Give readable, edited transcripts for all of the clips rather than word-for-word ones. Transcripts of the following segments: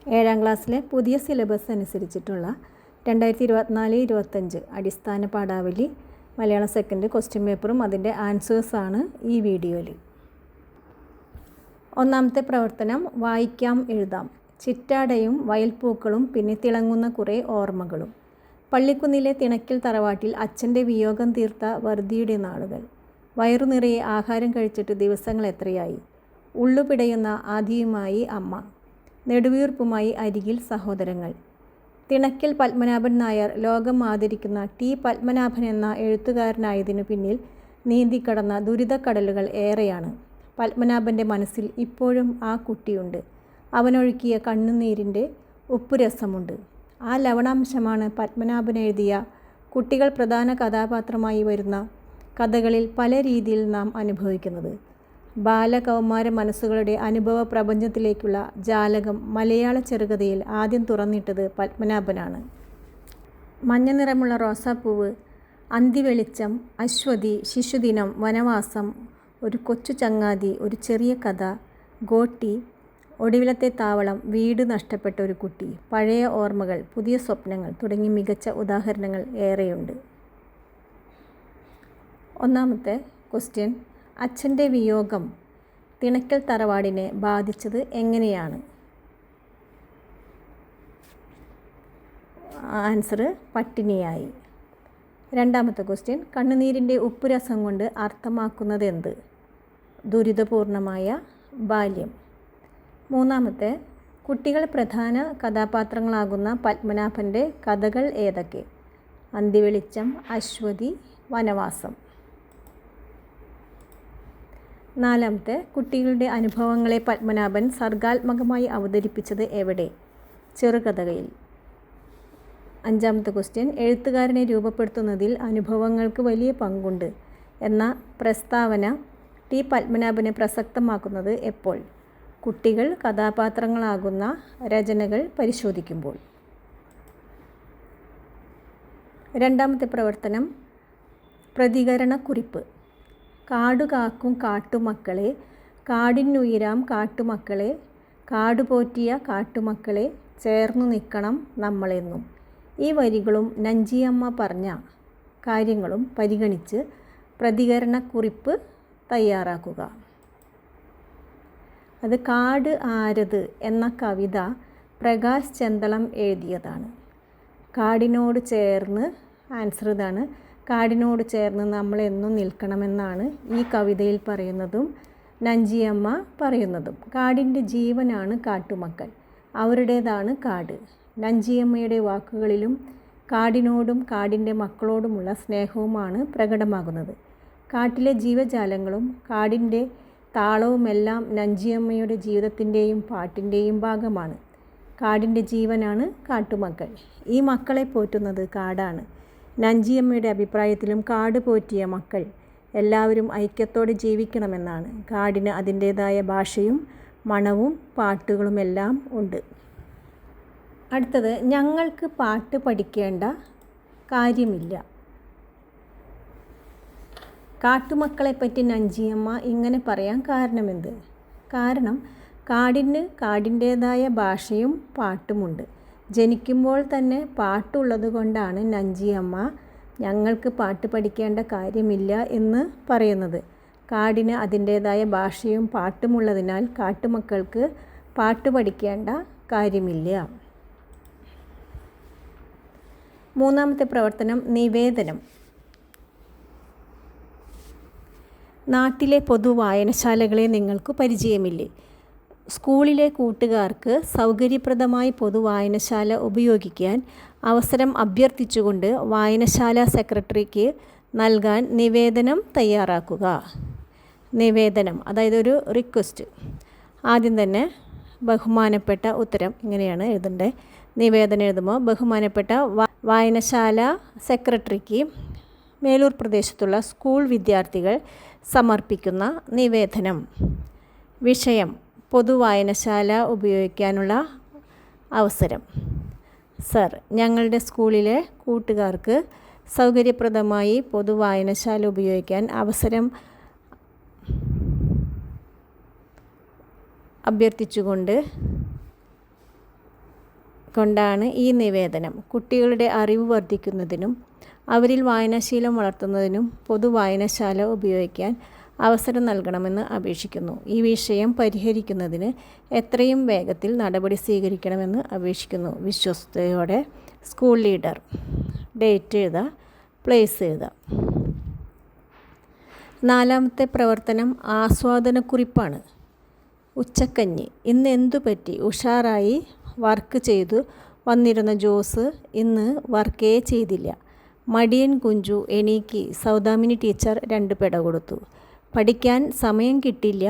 ഏഴാം ക്ലാസ്സിലെ പുതിയ സിലബസ് അനുസരിച്ചിട്ടുള്ള 2024-25 അടിസ്ഥാന പാഠാവലി മലയാളം സെക്കൻഡ് ക്വസ്റ്റ്യൻ പേപ്പറും അതിൻ്റെ ആൻസേഴ്സാണ് ഈ വീഡിയോയിൽ. ഒന്നാമത്തെ പ്രവർത്തനം വായിക്കാം എഴുതാം. ചിറ്റാടയും വയൽപ്പൂക്കളും പിന്നെ തിളങ്ങുന്ന കുറേ ഓർമ്മകളും. പള്ളിക്കുന്നിലെ തിണക്കൽ തറവാട്ടിൽ അച്ഛൻ്റെ വിയോഗം തീർത്ത വറുതിയുടെ നാളുകൾ. വയറു നിറയെ ആഹാരം കഴിച്ചിട്ട് ദിവസങ്ങൾ എത്രയായി. ഉള്ളുപിടയുന്ന ആദിയുമായി അമ്മ, നെടുവീർപ്പുമായി അരികിൽ സഹോദരങ്ങൾ. തിണക്കൽ പത്മനാഭൻ നായർ ലോകം ആദരിക്കുന്ന ടി പത്മനാഭൻ എന്ന എഴുത്തുകാരനായതിനു പിന്നിൽ നീന്തിക്കടന്ന ദുരിതക്കടലുകൾ ഏറെയാണ്. പത്മനാഭൻ്റെ മനസ്സിൽ ഇപ്പോഴും ആ കുട്ടിയുണ്ട്. അവനൊഴുക്കിയ കണ്ണുനീരിൻ്റെ ഉപ്പുരസമുണ്ട്. ആ ലവണാംശമാണ് പത്മനാഭൻ എഴുതിയ കുട്ടികൾ പ്രധാന കഥാപാത്രമായി വരുന്ന കഥകളിൽ പല രീതിയിൽ നാം അനുഭവിക്കുന്നത്. ബാലകൗമാര മനസ്സുകളുടെ അനുഭവ പ്രപഞ്ചത്തിലേക്കുള്ള ജാലകം മലയാള ചെറുകഥയിൽ ആദ്യം തുറന്നിട്ടത് പത്മനാഭനാണ്. മഞ്ഞ നിറമുള്ള റോസാപ്പൂവ്, അന്തിവെളിച്ചം, അശ്വതി, ശിശുദിനം, വനവാസം, ഒരു കൊച്ചു ചങ്ങാതി, ഒരു ചെറിയ കഥ, ഗോട്ടി, ഒടുവിലത്തെ താവളം, വീട് നഷ്ടപ്പെട്ട ഒരു കുട്ടി, പഴയ ഓർമ്മകൾ, പുതിയ സ്വപ്നങ്ങൾ തുടങ്ങി മികച്ച ഉദാഹരണങ്ങൾ ഏറെയുണ്ട്. ഒന്നാമത്തെ ക്വസ്റ്റ്യൻ, അച്ഛൻ്റെ വിയോഗം തിണക്കൽ തറവാടിനെ ബാധിച്ചത് എങ്ങനെയാണ്? ആൻസർ പട്ടിണിയായി. രണ്ടാമത്തെ ക്വസ്റ്റ്യൻ, കണ്ണുനീരിൻ്റെ ഉപ്പുരസം കൊണ്ട് അർത്ഥമാക്കുന്നത് എന്ത്? ദുരിതപൂർണമായ ബാല്യം. മൂന്നാമത്തെ, കുട്ടികൾ പ്രധാന കഥാപാത്രങ്ങളാകുന്ന പത്മനാഭൻ്റെ കഥകൾ ഏതൊക്കെ? അന്തിവെളിച്ചം, അശ്വതി, വനവാസം. നാലാമത്തെ, കുട്ടികളുടെ അനുഭവങ്ങളെ പത്മനാഭൻ സർഗാത്മകമായി അവതരിപ്പിച്ചത് എവിടെ? ചെറുകഥയിൽ. അഞ്ചാമത്തെ ക്വസ്റ്റ്യൻ, എഴുത്തുകാരനെ രൂപപ്പെടുത്തുന്നതിൽ അനുഭവങ്ങൾക്ക് വലിയ പങ്കുണ്ട് എന്ന പ്രസ്താവന ടി പത്മനാഭനെ പ്രസക്തമാക്കുന്നത് എപ്പോൾ? കുട്ടികൾ കഥാപാത്രങ്ങളാകുന്ന രചനകൾ പരിശോധിക്കുമ്പോൾ. രണ്ടാമത്തെ പ്രവർത്തനം പ്രതികരണക്കുറിപ്പ്. കാടുകാക്കും കാട്ടുമക്കളെ, കാടിനുയരാം കാട്ടുമക്കളെ, കാടുപോറ്റിയ കാട്ടുമക്കളെ, ചേർന്നു നിൽക്കണം നമ്മളെന്നും. ഈ വരികളും നഞ്ചിയമ്മ പറഞ്ഞ കാര്യങ്ങളും പരിഗണിച്ച് പ്രതികരണക്കുറിപ്പ് തയ്യാറാക്കുക. അത് കാട് ആരത് എന്ന കവിത പ്രകാശ് ചെന്തളം എഴുതിയതാണ്. കാടിനോട് ചേർന്ന്, ആൻസർ ഇതാണ്, കാടിനോട് ചേർന്ന് നമ്മളെന്നും നിൽക്കണമെന്നാണ് ഈ കവിതയിൽ പറയുന്നതും നഞ്ചിയമ്മ പറയുന്നതും. കാടിൻ്റെ ജീവനാണ് കാട്ടുമക്കൾ, അവരുടേതാണ് കാട്. നഞ്ചിയമ്മയുടെ വാക്കുകളിലും കാടിനോടും കാടിൻ്റെ മക്കളോടുമുള്ള സ്നേഹവുമാണ് പ്രകടമാകുന്നത്. കാട്ടിലെ ജീവജാലങ്ങളും കാടിൻ്റെ താളവുമെല്ലാം നഞ്ചിയമ്മയുടെ ജീവിതത്തിൻ്റെയും പാട്ടിൻ്റെയും ഭാഗമാണ്. കാടിൻ്റെ ജീവനാണ് കാട്ടുമക്കൾ. ഈ മക്കളെ പോറ്റുന്നത് കാടാണ്. നഞ്ചിയമ്മയുടെ അഭിപ്രായത്തിലും കാട് പോറ്റിയ മക്കൾ എല്ലാവരും ഐക്യത്തോടെ ജീവിക്കണമെന്നാണ്. കാടിന് അതിൻ്റേതായ ഭാഷയും മണവും പാട്ടുകളുമെല്ലാം ഉണ്ട്. അടുത്തത്, ഞങ്ങൾക്ക് പാട്ട് പഠിക്കേണ്ട കാര്യമില്ല. കാട്ടുമക്കളെപ്പറ്റി നഞ്ചിയമ്മ ഇങ്ങനെ പറയാൻ കാരണമെന്ത്? കാരണം കാടിന് കാടിൻ്റേതായ ഭാഷയും പാട്ടുമുണ്ട്. ജനിക്കുമ്പോൾ തന്നെ പാട്ടുള്ളത് കൊണ്ടാണ് നഞ്ചിയമ്മ ഞങ്ങൾക്ക് പാട്ട് പഠിക്കേണ്ട കാര്യമില്ല എന്ന് പറയുന്നത്. കാടിന് അതിൻ്റേതായ ഭാഷയും പാട്ടുമുള്ളതിനാൽ കാട്ടുമക്കൾക്ക് പാട്ട് പഠിക്കേണ്ട കാര്യമില്ല. മൂന്നാമത്തെ പ്രവർത്തനം നിവേദനം. നാട്ടിലെ പൊതു വായനശാലകളെ നിങ്ങൾക്ക് പരിചയമില്ലേ? സ്കൂളിലെ കൂട്ടുകാർക്ക് സൗകര്യപ്രദമായി പൊതുവായനശാല ഉപയോഗിക്കാൻ അവസരം അഭ്യർത്ഥിച്ചുകൊണ്ട് വായനശാല സെക്രട്ടറിക്ക് നൽകാൻ നിവേദനം തയ്യാറാക്കുക. നിവേദനം, അതായത് ഒരു റിക്വസ്റ്റ്. ആദ്യം തന്നെ ബഹുമാനപ്പെട്ട, ഉത്തരം ഇങ്ങനെയാണ് എഴുതേണ്ടത്. നിവേദനം എഴുതുമ്പോൾ ബഹുമാനപ്പെട്ട വായനശാല സെക്രട്ടറിക്ക് മേലൂർ പ്രദേശത്തുള്ള സ്കൂൾ വിദ്യാർത്ഥികൾ സമർപ്പിക്കുന്ന നിവേദനം. വിഷയം, പൊതുവായനശാല ഉപയോഗിക്കാനുള്ള അവസരം. സർ, ഞങ്ങളുടെ സ്കൂളിലെ കൂട്ടുകാർക്ക് സൗകര്യപ്രദമായി പൊതുവായനശാല ഉപയോഗിക്കാൻ അവസരം അഭ്യർത്ഥിച്ചുകൊണ്ട് കൊണ്ടാണ് ഈ നിവേദനം. കുട്ടികളുടെ അറിവ് വർദ്ധിക്കുന്നതിനും അവരിൽ വായനാശീലം വളർത്തുന്നതിനും പൊതുവായനശാല ഉപയോഗിക്കാൻ അവസരം നൽകണമെന്ന് അപേക്ഷിക്കുന്നു. ഈ വിഷയം പരിഹരിക്കുന്നതിന് എത്രയും വേഗത്തിൽ നടപടി സ്വീകരിക്കണമെന്ന് അപേക്ഷിക്കുന്നു. വിശ്വസ്തയോടെ സ്കൂൾ ലീഡർ. ഡേറ്റ് എഴുതുക, പ്ലേസ് എഴുതുക. 4ാമത്തെ പ്രവർത്തനം ആസ്വാദനക്കുറിപ്പാണ്. ഉച്ചക്കഞ്ഞി. ഇന്ന് എന്തു പറ്റി? ഉഷാറായി വർക്ക് ചെയ്തു വന്നിരുന്ന ജോസ് ഇന്ന് വർക്കേ ചെയ്തില്ല. മടിയൻ കുഞ്ചു എണീക്ക്. സൗദാമിനി ടീച്ചർ 2 പെട കൊടുത്തു. പഠിക്കാൻ സമയം കിട്ടിയില്ല.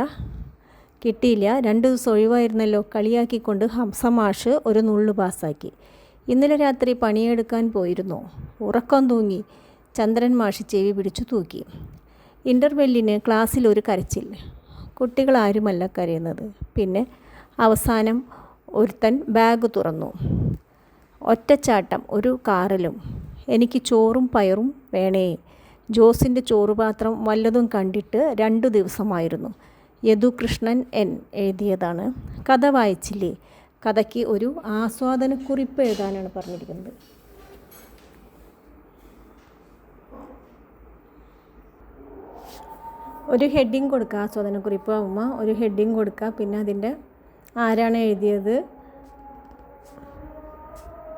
2 ദിവസം ഒഴിവായിരുന്നല്ലോ. കളിയാക്കിക്കൊണ്ട് ഹംസമാഷ് ഒരു നുള്ളു പാസ്സാക്കി. ഇന്നലെ രാത്രി പണിയെടുക്കാൻ പോയിരുന്നോ? ഉറക്കം തൂങ്ങി. ചന്ദ്രൻ മാഷ് ചെവി പിടിച്ചു തൂക്കി. ഇൻ്റർവെല്ലിന് ക്ലാസ്സിൽ ഒരു കരച്ചിൽ. കുട്ടികളാരുമല്ല കരയുന്നത്. പിന്നെ അവസാനം ഒരുത്തൻ ബാഗ് തുറന്നു. ഒറ്റച്ചാട്ടം ഒരു കാറിലും. എനിക്ക് ചോറും പയറും വേണേ. ജോസിൻ്റെ ചോറുപാത്രം വല്ലതും കണ്ടിട്ട് 2 ദിവസമായിരുന്നു. യദുകൃഷ്ണൻ എൻ എഴുതിയതാണ്. കഥ വായിച്ചില്ലേ? കഥയ്ക്ക് ഒരു ആസ്വാദനക്കുറിപ്പ് എഴുതാനാണ് പറഞ്ഞിരിക്കുന്നത്. ഒരു ഹെഡിങ് കൊടുക്കുക. ആസ്വാദനക്കുറിപ്പ് ആകുമ്പോൾ ഒരു ഹെഡിങ് കൊടുക്കുക. പിന്നെ അതിൻ്റെ ആരാണ് എഴുതിയത്,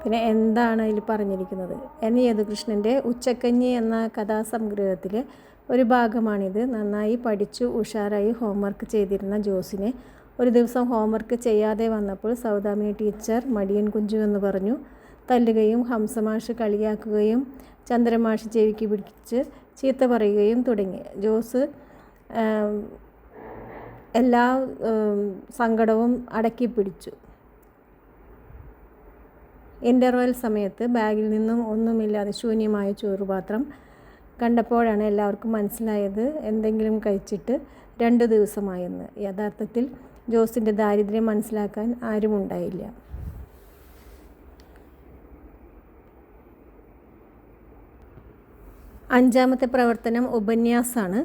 പിന്നെ എന്താണ് അതിൽ പറഞ്ഞിരിക്കുന്നത്. എൻ യദുകൃഷ്ണൻ്റെ ഉച്ചക്കഞ്ഞി എന്ന കഥാസംഗ്രഹത്തിലെ ഒരു ഭാഗമാണിത്. നന്നായി പഠിച്ചു ഉഷാറായി ഹോംവർക്ക് ചെയ്തിരുന്ന ജോസിനെ ഒരു ദിവസം ഹോംവർക്ക് ചെയ്യാതെ വന്നപ്പോൾ സൗദാമിനി ടീച്ചർ മടിയൻ കുഞ്ചു എന്ന് പറഞ്ഞു തല്ലുകയും ഹംസമാഷ് കളിയാക്കുകയും ചന്ദ്രമാഷ് ചെവിക്ക് പിടിച്ച് ചീത്ത പറയുകയും തുടങ്ങി. ജോസ് എല്ലാ സങ്കടവും അടക്കി പിടിച്ചു. ഇൻ്റർവെൽ സമയത്ത് ബാഗിൽ നിന്നും ഒന്നുമില്ലാതെ ശൂന്യമായ ചോറുപാത്രം കണ്ടപ്പോഴാണ് എല്ലാവർക്കും മനസ്സിലായത് എന്തെങ്കിലും കഴിച്ചിട്ട് 2 ദിവസമായെന്ന്. യഥാർത്ഥത്തിൽ ജോസിൻ്റെ ദാരിദ്ര്യം മനസ്സിലാക്കാൻ ആരുമുണ്ടായില്ല. അഞ്ചാമത്തെ പ്രവർത്തനം ഉപന്യാസമാണ്.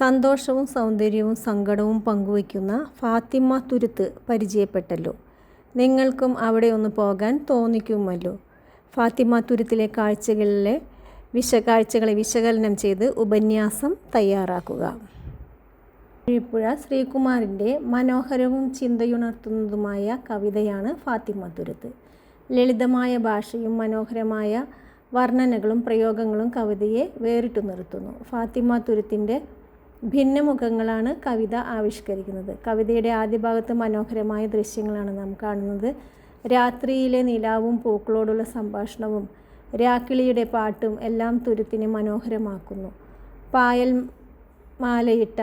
സന്തോഷവും സൗന്ദര്യവും സങ്കടവും പങ്കുവയ്ക്കുന്ന ഫാത്തിമ തുരുത്ത് പരിചയപ്പെട്ടല്ലോ. നിങ്ങൾക്കും അവിടെ ഒന്ന് പോകാൻ തോന്നിക്കുമല്ലോ. ഫാത്തിമ തുരുത്തിലെ കാഴ്ചകളെ വിശകലനം ചെയ്ത് ഉപന്യാസം തയ്യാറാക്കുക. അഴീപ്പുഴ ശ്രീകുമാറിൻ്റെ മനോഹരവും ചിന്തയുണർത്തുന്നതുമായ കവിതയാണ് ഫാത്തിമ തുരുത്ത്. ലളിതമായ ഭാഷയും മനോഹരമായ വർണ്ണനകളും പ്രയോഗങ്ങളും കവിതയെ വേറിട്ടു നിർത്തുന്നു. ഫാത്തിമ തുരുത്തിൻ്റെ ഭിന്നമുഖങ്ങളാണ് കവിത ആവിഷ്കരിക്കുന്നത്. കവിതയുടെ ആദ്യ ഭാഗത്ത് മനോഹരമായ ദൃശ്യങ്ങളാണ് നാം കാണുന്നത്. രാത്രിയിലെ നിലാവും പൂക്കളോടുള്ള സംഭാഷണവും രാക്കിളിയുടെ പാട്ടും എല്ലാം തുരുത്തിനെ മനോഹരമാക്കുന്നു. പായൽ മാലയിട്ട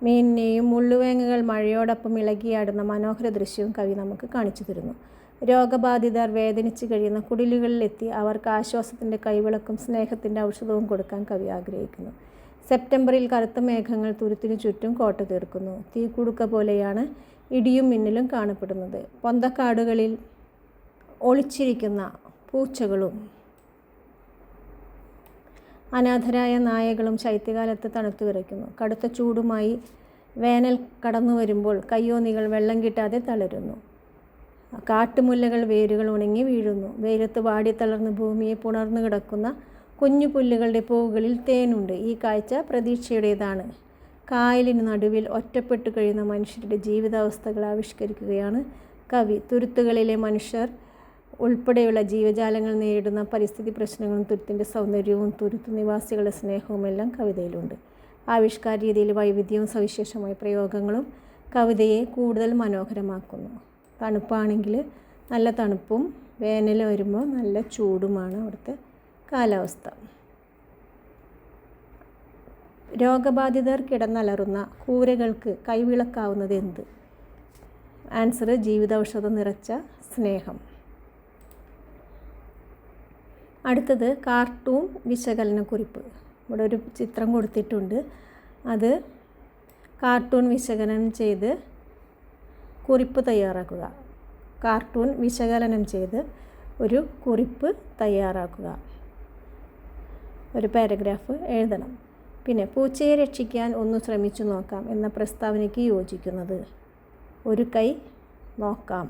മീനിനെയും മുള്ളുവേങ്ങകൾ മഴയോടൊപ്പം ഇളകിയാടുന്ന മനോഹര ദൃശ്യവും കവി നമുക്ക് കാണിച്ചു തരുന്നു. രോഗബാധിതർ വേദനിച്ച് കഴിയുന്ന കുടിലുകളിലെത്തി അവർക്ക് ആശ്വാസത്തിൻ്റെ കൈവിളക്കും സ്നേഹത്തിൻ്റെ ഔഷധവും കൊടുക്കാൻ കവി ആഗ്രഹിക്കുന്നു. സെപ്റ്റംബറിൽ കറുത്ത മേഘങ്ങൾ തുരുത്തിനു ചുറ്റും കോട്ട തീർക്കുന്നു. തീക്കുടുക്ക പോലെയാണ് ഇടിയും മിന്നലും കാണപ്പെടുന്നത്. പൊന്തക്കാടുകളിൽ ഒളിച്ചിരിക്കുന്ന പൂച്ചകളും അനാഥരായ നായകളും ശൈത്യകാലത്ത് തണുത്തു വിറയ്ക്കുന്നു. കടുത്ത ചൂടുമായി വേനൽ കടന്നു വരുമ്പോൾ കയ്യോന്നികൾ വെള്ളം കിട്ടാതെ തളരുന്നു. കാട്ടുമുല്ലകൾ വേരുകൾ ഉണങ്ങി വീഴുന്നു. വെയിലത്ത് വാടിത്തളർന്ന് ഭൂമിയെ പുണർന്നു കിടക്കുന്ന കുഞ്ഞു പുല്ലുകളുടെ പൂവുകളിൽ തേനുണ്ട്. ഈ കാഴ്ച പ്രതീക്ഷയുടേതാണ്. കായലിന് നടുവിൽ ഒറ്റപ്പെട്ടു കഴിയുന്ന മനുഷ്യരുടെ ജീവിതാവസ്ഥകൾ ആവിഷ്കരിക്കുകയാണ് കവി. തുരുത്തുകളിലെ മനുഷ്യർ ഉൾപ്പെടെയുള്ള ജീവജാലങ്ങൾ നേരിടുന്ന പരിസ്ഥിതി പ്രശ്നങ്ങളും തുരുത്തിൻ്റെ സൗന്ദര്യവും തുരുത്തു നിവാസികളുടെ സ്നേഹവും എല്ലാം കവിതയിലുണ്ട്. ആവിഷ്കാര രീതിയിൽ വൈവിധ്യവും സവിശേഷമായ പ്രയോഗങ്ങളും കവിതയെ കൂടുതൽ മനോഹരമാക്കുന്നു. തണുപ്പാണെങ്കിൽ നല്ല തണുപ്പും വേനൽ വരുമ്പോൾ നല്ല ചൂടുമാണ് അവിടുത്തെ കാലാവസ്ഥ. രോഗബാധിതർ കിടന്നലറുന്ന കൂരകൾക്ക് കൈവിളക്കാവുന്നത് എന്ത്? ആൻസർ ജീവിതൌഷധം നിറച്ച സ്നേഹം. അടുത്തത് കാർട്ടൂൺ വിശകലനക്കുറിപ്പ്. ഇവിടെ ഒരു ചിത്രം കൊടുത്തിട്ടുണ്ട്. അത് കാർട്ടൂൺ വിശകലനം ചെയ്ത് കുറിപ്പ് തയ്യാറാക്കുക. കാർട്ടൂൺ വിശകലനം ചെയ്ത് ഒരു കുറിപ്പ് തയ്യാറാക്കുക. ഒരു പാരഗ്രാഫ് എഴുതണം. പിന്നെ പൂച്ചയെ രക്ഷിക്കാൻ ഒന്ന് ശ്രമിച്ചു നോക്കാം എന്ന പ്രസ്താവനയ്ക്ക് യോജിക്കുന്നത്. ഒരു കൈ നോക്കാം.